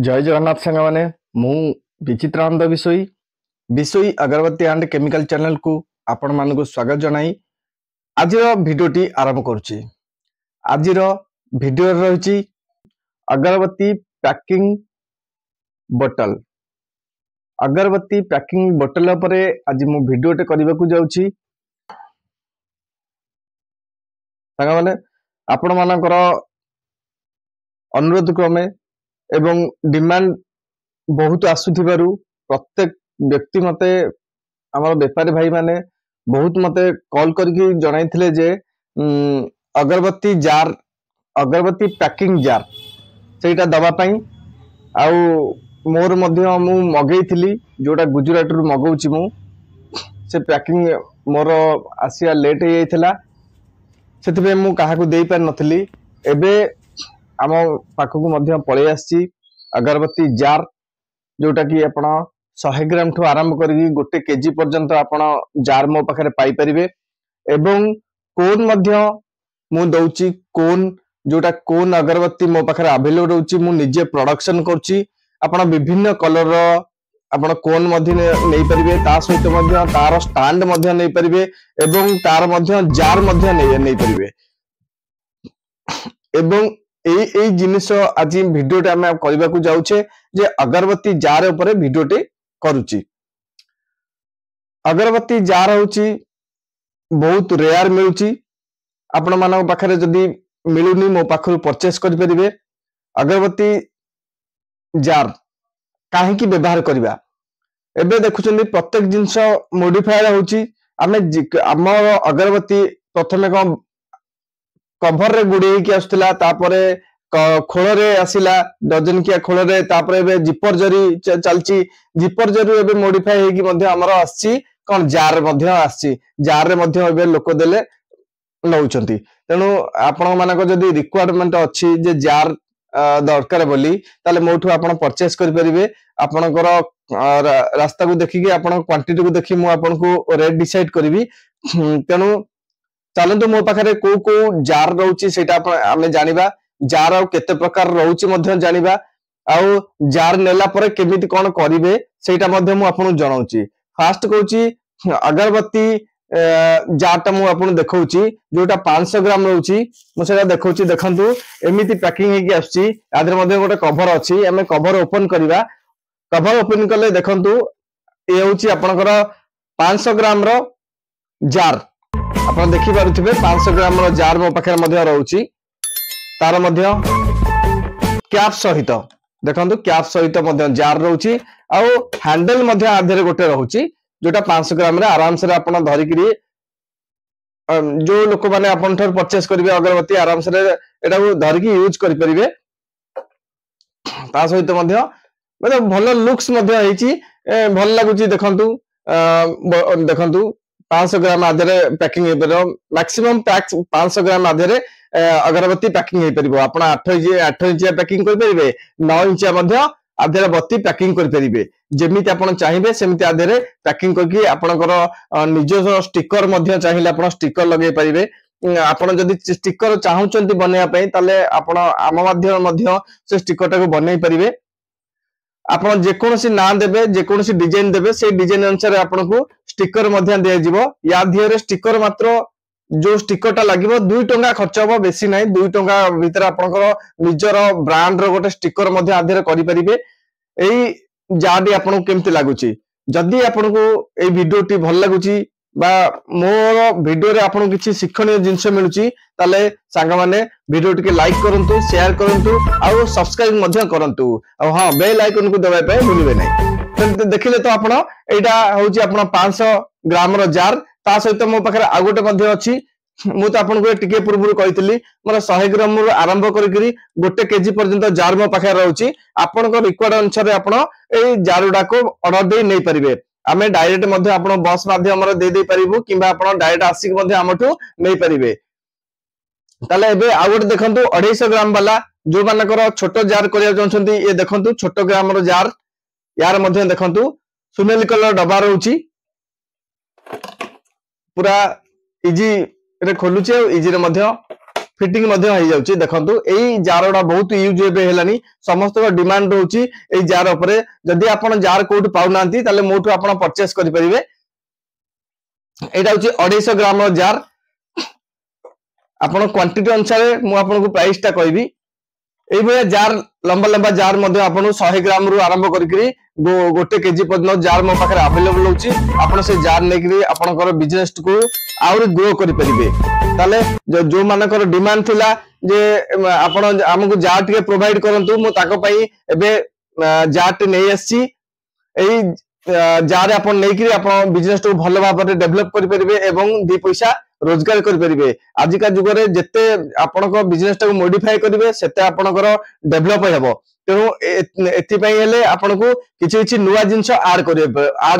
जय जगन्नाथ सांग मैंने मु विचित्रानंद विषयी विषयी अगरबत्ती एंड केमिकल चैनल को आपण मान को स्वागत जनाई आज भिडियोटी आरंभ करुच्ची। आज भिडियो रही अगरबत्ती पैकिंग बोतल अगरबत्ती पैकिंग बोतल आज मु भिडियोटे करने को जाऊँगी। सांग मैंने आपण मानकर अनुरोध क्रमे एवं डिमांड बहुत आसुथिबारु प्रत्येक व्यक्ति मते आमर बेपारी भाई माने बहुत मते कॉल करके जणाइथिले जे अगरबत्ती जार अगरबत्ती पैकिंग जार सेटा दबा पई आउ मोर मध्य मु मगेइथिली जोटा गुजरात रु मगौची मु से पैकिंग मोर आसिया लेट हो जाइथिला सेतिबे मु काहाकू देई पार नथली। एबे आम पाखकू मध्य पळै आसी अगरबत्ती जार जोटा कि आपण 100 ग्राम ठू आरंभ करके 1 केजी पर्यंत आपण जार मो पाखरे पाई परिबे एवं कोन मध्य मु दउची कोन जोटा कोन अगरबत्ती मो पाखरे अवेलेबल होची मु निजे प्रोडक्शन करची। आपण विभिन्न कलर रो आपण कोन मध्य नै परिबे ता सहित मध्य तार स्टैंड मध्य नै परिबे एवं तार मध्य जार मध्य नै परिबे एवं ए जिनिस आज भिडियो टे आमे करबा को जाउछे जे अगरबत्ती जार ऊपर भिडियो टे करूची। अगरबत्ती जार होची बहुत रेयर मिलुची आपण मानक पाखरे जदी मिलुनी मो पाखरु परचेस करि परिबे। अगरबत्ती जार काहे की व्यवहार करबा एबे देखुचंदी प्रत्येक जिंस मॉडिफाइड होची आमे हमर अगरबत्ती प्रथमे कोन कभर रे गुडी की आसुतला तापरे खोल रे आसिला डजन किया खोल रे तापरे एबे जिपर जरी चलची जिपर जरी एबे मॉडिफाई हेकी मध्ये हमर आसी कोन जार मध्ये आसी जार रे मध्ये एबे लोक देले नउचंती। तेनु आपण मानको जदी रिक्वायरमेंट अछि जे जार दरकार बोली ताले मोठू आपण परचेस करि परिबे। आपणकर रास्ता को देखि के आपण क्वांटिटी को देखि मु आपण को रेट डिसाइड करबी। तेनु चलंतु मो पाखरे को जार रहउची सेटा आमे जानिबा जार आ केते प्रकार रहउची मध्ये जानिबा आउ जार नेला परे केमिति कोन करिवे सेटा मध्ये मु आपन जणाउची। फास्ट कहउची अगरबत्ती जारटा मु आपन देखौची जोटा 500 ग्राम रहउची मु सेटा देखौची। देखंतु एमिति पैकिंग हेकी आछी आदर मध्ये गोटे कवर अछि हमें कवर ओपन करिवा। कवर ओपन करले देखंतु ए होची आपनकर 500 ग्राम रो जार आपण देखि पारुथिबे 500 ग्राम रो जार मो पाखरे मध्ये रहउची तार मध्ये कैप सहित देखंतु कैप सहित मध्ये जार रहउची आ हैंडल मध्ये आधेरे गोटे रहउची जोटा 500 ग्राम रे आराम से आपण धरि करी जो लोक माने आपण थर परचेस करिवे अगरबत्ती आराम से एटा को धरि की यूज करि परिवे। ता सहित मध्ये मतलब भलो लुक्स मध्ये हेची भल लागुची। देखंतु देखंतु 500 ग्राम आधेरे पैकिंग हे परबो मैक्सिमम पैक 500 ग्राम आधेरे अगरबत्ती पैकिंग हे परबो। आपण 8 इंच पैकिंग कर परिबे 9 इंच मध्ये आधेरे बत्ती पैकिंग कर परिबे जेमिति आपण चाहिबे सेमिति आधेरे पैकिंग करके आपणकर निज स्टिकर मध्ये चाहिले आपण स्टिकर लगे परिबे। आपण जदी स्टिकर चाहुचंती बनेया पई ताले आपण आम माध्यम मध्ये से स्टिकर टाको बनै परिबे। आपण जे कोनोसी नाम देबे जे कोनोसी डिजाइन देबे से डिजाइन अनुसार आपण को स्टिकर मध्ये दे जिवो। या धिरे स्टिकर मात्र जो स्टिकर टा लागिवो 2 टंका खर्च हो बेसी नाही 2 टंका भीतर आपनकर निजर ब्रांड रो गोटे स्टिकर मध्ये आधेरे करि परिबे। एई जाडी आपन केमति लागुची जदी आपन को ए वीडियो टी भल लागुची बा मोर वीडियो रे आपन किछि शिक्षणीय जिंस मिलुची ताले सांगा माने वीडियो टी के लाइक करंतु शेयर करंतु आ सब्सक्राइब मध्ये करंतु आ हां बेल आइकन को दबाय पे भूलिबे नै। देखिले तो आपन एटा होची आपन 500 ग्राम रो जार ता सहित मो पाखरे आ गोटे मध्ये अछि मु तो आपन को टिके पूर्व कहितली मोर 100 ग्राम रो आरंभ करी 1 केजी पर्यंत जार मो पाखरे रहउची। आपन को रिक्वायर्ड अनुसार आपन ए जारुडा को ऑर्डर दे नै परिबे। आमे डायरेक्ट मध्ये आपन बस माध्यम रे दे परिबु किबा आपन डायरेक्ट आसिक मध्ये हमठु नै परिबे। ताले एबे आ गोटे देखंतु 250 ग्राम वाला जो मानकर छोटो जार करिया चाहछंती ए देखंतु छोटो ग्राम रो जार यार मध्ये देखंतु सुनेली कलर डबा रहउची पूरा इजी रे खोलुचे इजी रे मध्ये फिटिंग मध्य हो जाउची देखंतु एई जारडा बहुत यूज एबे हेलानी समस्त डिमांड रहउची एई जार उपरे जदी आपण जार कोड पाउनांती ताले मोटू आपण परचेस करि परिबे एटा होची 250 ग्राम जार आपण क्वांटिटी अनुसार मु आपन को प्राइस ता कहबी एई भया जार लंबा लंबा जार मध्य आपण 100 ग्राम रु आरंभ करिकरी गोटे केजी पर्यंत जार मो पाखरे अवेलेबल होची आपण से जार नेकरी आपनकर बिजनेस को आउरी ग्रो करि परिबे ताले जो मानकर डिमांड थिला जे आपण हमकु जार टिके प्रोवाइड करंतु मु ताको पई एबे जार टे नै आसी एई जार आपण नेकरी आपण बिजनेस को भलो भाबरे डेवलप करि परिबे एवं दी पैसा रोजगार करि परिबे आजिका जुगरे जत्ते आपनको बिजनेस को मॉडिफाई करिवे सेते आपनकर डेवलप हेबो तेणु एथि पई हेले आपनको किछि किछि नुवा जिंस ऐड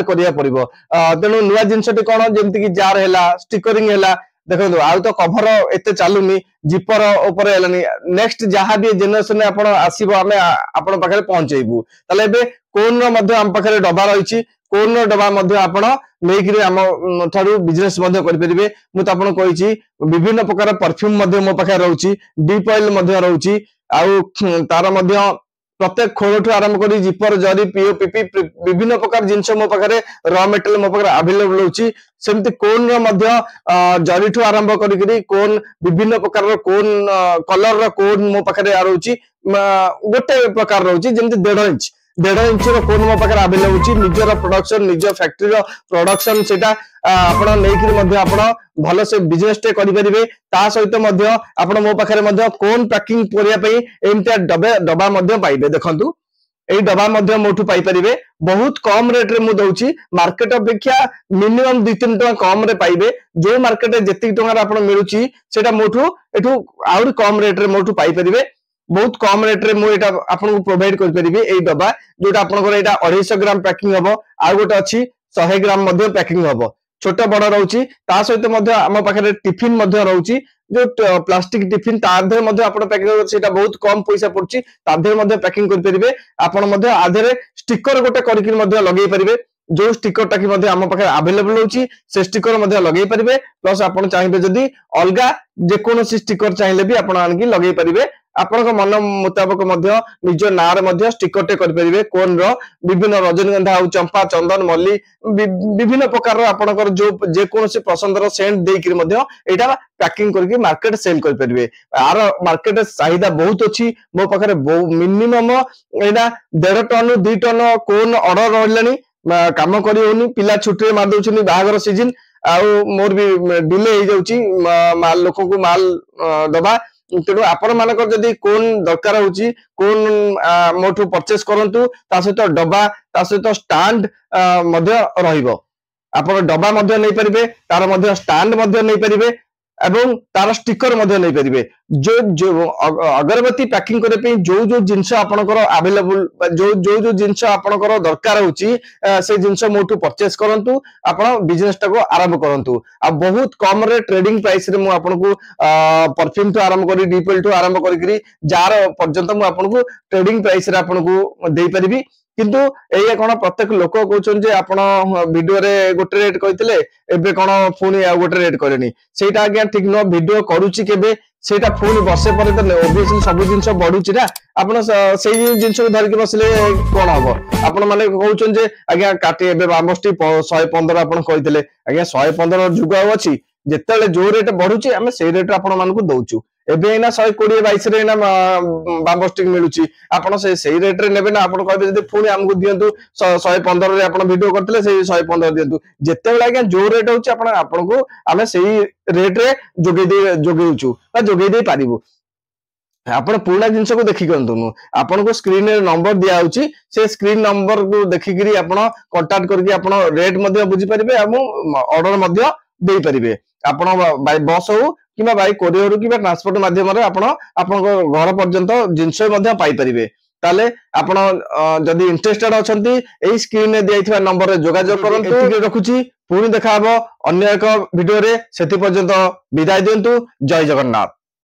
करिया पड़िबो तेणु नुवा जिंस टे कोन जेमति कि जार हेला स्टिकरिंग हेला देखो आ तो कभर एते चालुनी जिपर ऊपर हेलानी नेक्स्ट जहां भी जनरेशन आपण आसीबो हमें आपण पाखरे पहुंचेबू तले एबे कोन रो मध्य हम पाखरे डबा रहिछि कोन रो डबा मध्य आपण नेकरी हम थारु बिजनेस मध्य करि परिबे मु त आपण कहिछि विभिन्न प्रकार परफ्यूम मध्य मो पाखरे रहउछि डीप ऑयल मध्य रहउछि आउ तार मध्य प्रत्येक खोलठु आरंभ करी जिपर जरी पीओपीपी विभिन्न प्रकार जिंस मो पाखरे रॉ मेटेरियल मो पाखरे अवेलेबल होछि सेमति कोन रो मध्य जरीठु आरंभ करी कोन विभिन्न प्रकार रो कोन कलर रो कोन मो पाखरे रहउछि गोटे प्रकार रहउछि जेमति 1.5 इंच रो कोन मो पाखरे अवेलेबल होछि निजर प्रोडक्शन निज फैक्ट्री रो प्रोडक्शन सेटा आपण नेकरी मध्य आपण भलो से बिजनेस टे करि परिबे ता सहित मध्य आपण मो पाखरे मध्य कोन पैकिंग करिया पई एमटा डबा मध्य पाइबे देखंतु एई डबा मध्य मोठू पाई परिबे बहुत कम रेट रे मु दउची मार्केट अपेक्षा मिनिमम 2-3 टका कम रे पाइबे जो मार्केट रे जति टका रे आपण मिलुची सेटा मोठू एठू आउर कम रेट रे मोठू पाई परिबे बहुत कम रेट रे मु एटा आपन को प्रोवाइड कर परिबे एई डबा जोटा आपन को एटा 250 ग्राम पैकिंग हबो आ गोटे अछि 100 ग्राम मध्य पैकिंग हबो छोट बड़ रहउची ता सहित मध्य हम पाखरे टिफिन मध्य रहउची जो प्लास्टिक टिफिन ताधे मध्य आपण पैकिंग सेटा बहुत कम पैसा पड़ची ताधे मध्य पैकिंग कर परिबे आपण मध्य आधेरे स्टिकर गोटे करिक मध्य लगेई परिबे जो स्टिकर टाकी मध्य हम पाखरे अवेलेबल होची से स्टिकर मध्य लगेई परिबे प्लस आपण चाहिबे जदी अलगा जे कोनोसी स्टिकर चाहिले भी आपण आनकी लगेई परिबे आपण को मन मुताबिक मध्य निज नार मध्य स्टिकर टे कर परिबे कोन रो विभिन्न रजनीगंधा आ चंपा चंदन मल्ली विभिन्न प्रकार रो आपनकर जो जे कोनोसी पसंद रो सेंट देई कि मध्य एटा पैकिंग करके मार्केट सेल कर परिबे आर मार्केट चाहिदा बहुत अछि मो पाखरे मिनिमम एना 1.5 टन 2 टन कोन ऑर्डर रहलनी काम करी होनी पिला छुट्टी मार दउछनी बाहागर सीजन आ मोर भी डिले हो जाउची माल लोक को माल दबा तेणु आपण मानकर जदी कोन दरकार होची कोन मोठू परचेस करंतु ता सहित डबा ता सहित स्टैंड मध्य रहिबो आपण डबा मध्य नै परिबे तार मध्य स्टैंड मध्य नै परिबे एवं तार स्टिकर मध्य नै परिबे जो अगरबत्ती पैकिंग करे पे जो जिंस आपनकर अवेलेबल जो जिंस आपनकर दरकार होची से जिंस मोठू परचेस करंतु आपण बिजनेस टाको आरंभ करंतु आ बहुत कम रे ट्रेडिंग प्राइस रे मु आपनको परफ्यूम तो आरंभ करी डीपल तो आरंभ करी जार पर्यंत मु आपनको ट्रेडिंग प्राइस रे आपनको देई परिबी किंतु एया कोन प्रत्येक लोक कहउछन जे आपण वीडियो रे गोटे रेट कहितले एबे कोन फोन आ गोटे रेट करेनी सेटा आज्ञा ठीक न वीडियो करूची केबे सेटा फोन वर्षे पर तो ओबियसली सब जिंस बढ़ुची ना आपण सेही जिंस को धरिक बसले कोन हबो आपण माने कहउछन जे आज्ञा काटी एबे बामस्टी 115 आपण कहितले आज्ञा 115 जुग अछि जेतेले जो रेट बढ़ुची हमें से रेट आपण मान को दउचू एबे ना 120-22 रे ना बामस्टिक मिलुची आपण से रेट रे नेबे ना आपण कहबे जदी पुनी हमकु दियंतु 115 रे आपण वीडियो करतले से 115 दियंतु जेतेले आज्ञा जो रेट होची आपण को हमें सेही रेट रे जोगेउचू बा जोगे दे पारिबो आपण पुराना जिंस को देखि करंतु आपण को स्क्रीन रे नंबर दिया होची से स्क्रीन नंबर को देखिकरी आपण कांटेक्ट करके आपण रेट मध्ये बुझी परिबे हम ऑर्डर मध्ये देई परिबे आपण बाय बस हो किबा बाय कोरियर किबा ट्रांसपोर्ट माध्यम रे आपण आपण घर पर्यंत जिंस मध्ये पाई परिबे ताले आपण जदी इंटरेस्टेड अछंती एई स्क्रीन रे दियाइथवा नंबर रे जोगाजोग करंतु एतिके रखुची पुनी देखाबो अन्य एक वीडियो रे सेति पर्यंत विदाय दियंतु जय जगन्नाथ।